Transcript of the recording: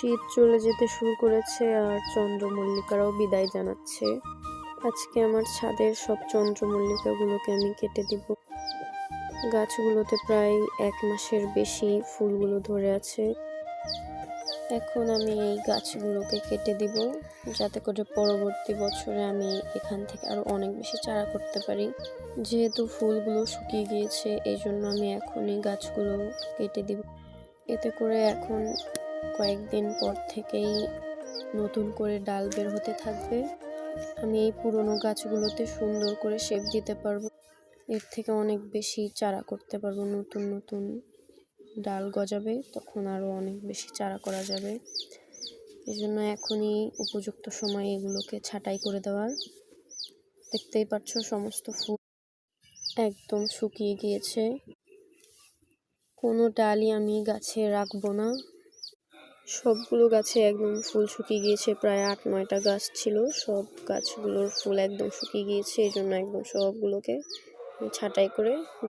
শীত চলে যেতে শুরু করেছে আর চন্দ্রমল্লিকারাও বিদায় জানাচ্ছে। আজকে আমার ছাদের সব চন্দ্রমল্লিকাগুলোকে আমি কেটে দিব। গাছগুলোতে প্রায় 1 মাসের বেশি ফুলগুলো ধরে আছে। এখন আমি এই গাছগুলোকে কেটে দিব, যাতে করে পরবর্তী বছরে আমি এখান থেকে আরো অনেক বেশি চারা করতে পারি। যেহেতু ফুলগুলো শুকিয়ে গিয়েছে, এই জন্য আমি এখনই গাছগুলো কেটে দিব। এতে করে এখন কয়েকদিন পর থেকেই নতুন করে ডাল বের হতে থাকবে। আমি এই পুরনো গাছগুলোতে সুন্দর করে শেপ দিতে পারবো। এর থেকে অনেক বেশি চারা করতে পারবো। নতুন নতুন ডাল গজাবে, তখন আরো অনেক বেশি চারা করা যাবে। এই জন্য এখনই উপযুক্ত সময় এগুলোকে ছাঁটাই করে দেওয়ার। দেখতেই পাচ্ছ সমস্ত ফুল একদম শুকিয়ে গিয়েছে। কোনো ডালই আমি গাছে রাখবো না। সবগুলো গাছে একদম ফুল শুকিয়ে গিয়েছে। প্রায় 8-9টা গাছ ছিল, সব গাছগুলোর ফুল একদম শুকিয়ে গিয়েছে। এই জন্য একদম সবগুলোকে ছাঁটাই করে